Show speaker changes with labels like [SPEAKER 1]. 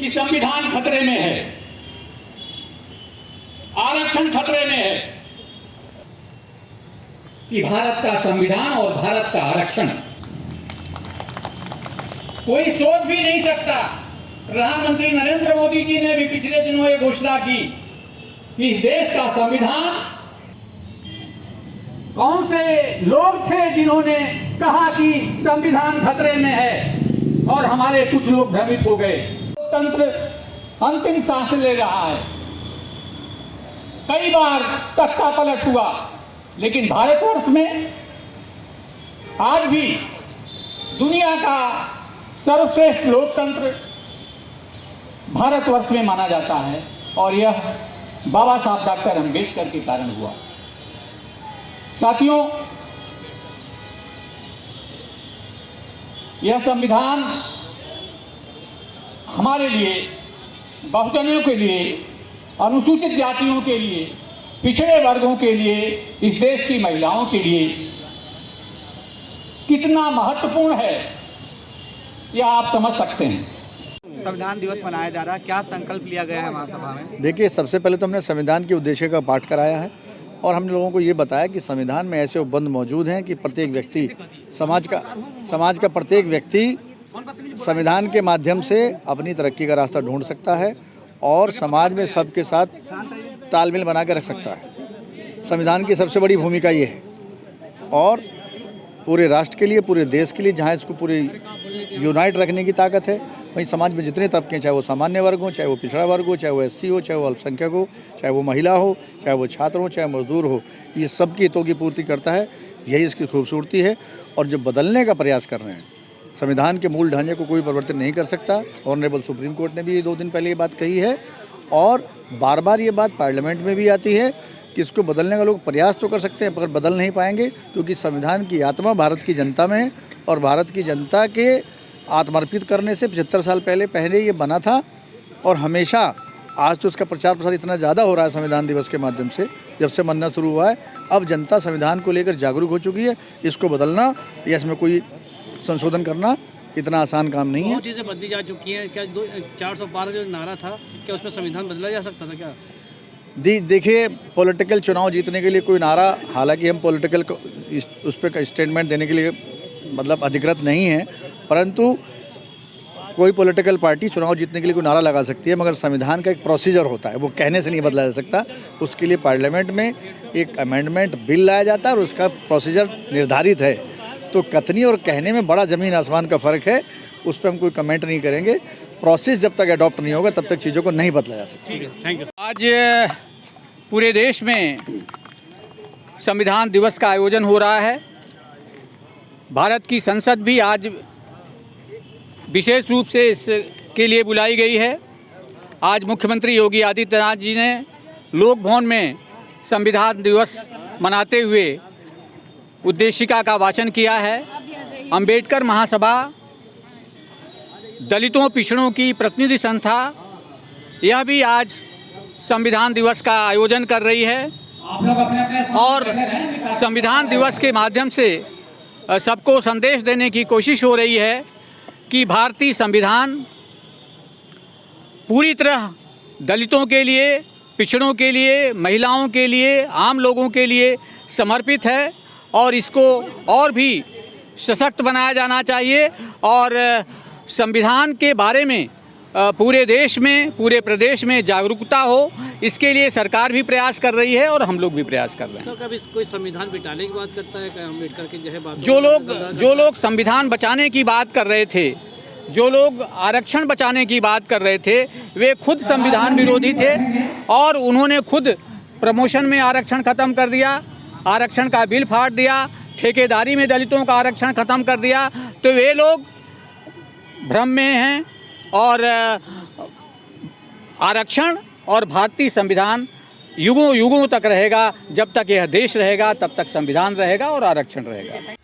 [SPEAKER 1] कि संविधान खतरे में है, आरक्षण खतरे में है, कि भारत का संविधान और भारत का आरक्षण कोई सोच भी नहीं सकता। प्रधानमंत्री नरेंद्र मोदी जी ने भी पिछले दिनों ये घोषणा की कि इस देश का संविधान, कौन से लोग थे जिन्होंने कहा कि संविधान खतरे में है, और हमारे कुछ लोग भ्रमित हो गए। लोकतंत्र अंतिम सांस ले रहा है। कई बार तख्ता पलट हुआ, लेकिन भारतवर्ष में आज भी दुनिया का सर्वश्रेष्ठ लोकतंत्र भारतवर्ष में माना जाता है, और यह बाबा साहब डॉक्टर अम्बेडकर के कारण हुआ। साथियों, यह संविधान हमारे लिए, बहुजनों के लिए, अनुसूचित जातियों के लिए, पिछड़े वर्गों के लिए, इस देश की महिलाओं के लिए कितना महत्वपूर्ण है, यह आप समझ सकते हैं।
[SPEAKER 2] संविधान दिवस मनाया जा रहा है, क्या संकल्प लिया गया है महासभा में?
[SPEAKER 3] देखिए, सबसे पहले तो हमने संविधान के उद्देश्य का पाठ कराया है, और हमने लोगों को ये बताया कि संविधान में ऐसे उपबंध मौजूद हैं कि प्रत्येक व्यक्ति, समाज का प्रत्येक व्यक्ति संविधान के माध्यम से अपनी तरक्की का रास्ता ढूंढ सकता है और समाज में सबके साथ तालमेल बना के रख सकता है। संविधान की सबसे बड़ी भूमिका ये है, और पूरे राष्ट्र के लिए, पूरे देश के लिए, जहाँ इसको पूरे यूनाइट रखने की ताकत है, वहीं समाज में जितने तबके, चाहे वो सामान्य वर्ग हो, चाहे वो पिछड़ा वर्ग हो, चाहे वो एससी हो, चाहे वो अल्पसंख्यक हो, चाहे वो महिला हो, चाहे वो छात्र हो, चाहे मजदूर हो, ये सबकी हितों की पूर्ति करता है। यही इसकी खूबसूरती है। और जो बदलने का प्रयास कर रहे हैं, संविधान के मूल ढांचे को कोई परिवर्तन नहीं कर सकता। ऑनरेबल सुप्रीम कोर्ट ने भी 2 दिन पहले ये बात कही है, और बार बार ये बात पार्लियामेंट में भी आती है कि इसको बदलने का लोग प्रयास तो कर सकते हैं, पर बदल नहीं पाएंगे, क्योंकि संविधान की आत्मा भारत की जनता में है, और भारत की जनता के आत्मर्पित करने से 75 साल पहले ये बना था। और हमेशा, आज तो इसका प्रचार प्रसार इतना ज़्यादा हो रहा है संविधान दिवस के माध्यम से, जब से मनना शुरू हुआ है, अब जनता संविधान को लेकर जागरूक हो चुकी है। इसको बदलना या इसमें कोई संशोधन करना इतना आसान काम नहीं है।
[SPEAKER 4] बहुत चीज़ें बदली जा चुकी हैं। क्या 412 जो नारा था, क्या उसमें संविधान बदला जा सकता था क्या?
[SPEAKER 3] देखिए, पॉलिटिकल चुनाव जीतने के लिए कोई नारा, हालांकि हम पॉलिटिकल उस पर स्टेटमेंट देने के लिए मतलब अधिकृत नहीं है, परंतु कोई पॉलिटिकल पार्टी चुनाव जीतने के लिए कोई नारा लगा सकती है, मगर संविधान का एक प्रोसीजर होता है, वो कहने से नहीं बदला जा सकता। उसके लिए पार्लियामेंट में एक अमेंडमेंट बिल लाया जाता है और उसका प्रोसीजर निर्धारित है। तो कथनी और कहने में बड़ा ज़मीन आसमान का फ़र्क है, उस पर हम कोई कमेंट नहीं करेंगे। प्रोसेस जब तक अडॉप्ट नहीं होगा, तब तक चीज़ों को नहीं बदला जा सकता।
[SPEAKER 4] Thank you.
[SPEAKER 1] आज पूरे देश में संविधान दिवस का आयोजन हो रहा है। भारत की संसद भी आज विशेष रूप से इसके लिए बुलाई गई है। आज मुख्यमंत्री योगी आदित्यनाथ जी ने लोक भवन में संविधान दिवस मनाते हुए उद्देशिका का वाचन किया है। अंबेडकर महासभा, दलितों पिछड़ों की प्रतिनिधि संस्था, यह भी आज संविधान दिवस का आयोजन कर रही है, और संविधान दिवस के माध्यम से सबको संदेश देने की कोशिश हो रही है कि भारतीय संविधान पूरी तरह दलितों के लिए, पिछड़ों के लिए, महिलाओं के लिए, आम लोगों के लिए समर्पित है, और इसको और भी सशक्त बनाया जाना चाहिए। और संविधान के बारे में पूरे देश में, पूरे प्रदेश में जागरूकता हो, इसके लिए सरकार भी प्रयास कर रही है और हम लोग भी प्रयास कर रहे हैं।
[SPEAKER 4] कभी कोई संविधान बिटाने की बात करता है क्या? अम्बेडकर की जो है बात,
[SPEAKER 1] जो लोग संविधान बचाने की बात कर रहे थे, जो लोग आरक्षण बचाने की बात कर रहे थे, वे खुद संविधान विरोधी थे, और उन्होंने खुद प्रमोशन में आरक्षण ख़त्म कर दिया, आरक्षण का बिल फाड़ दिया, ठेकेदारी में दलितों का आरक्षण ख़त्म कर दिया। तो वे लोग भ्रम में हैं, और आरक्षण और भारतीय संविधान युगों युगों तक रहेगा। जब तक यह देश रहेगा, तब तक संविधान रहेगा और आरक्षण रहेगा।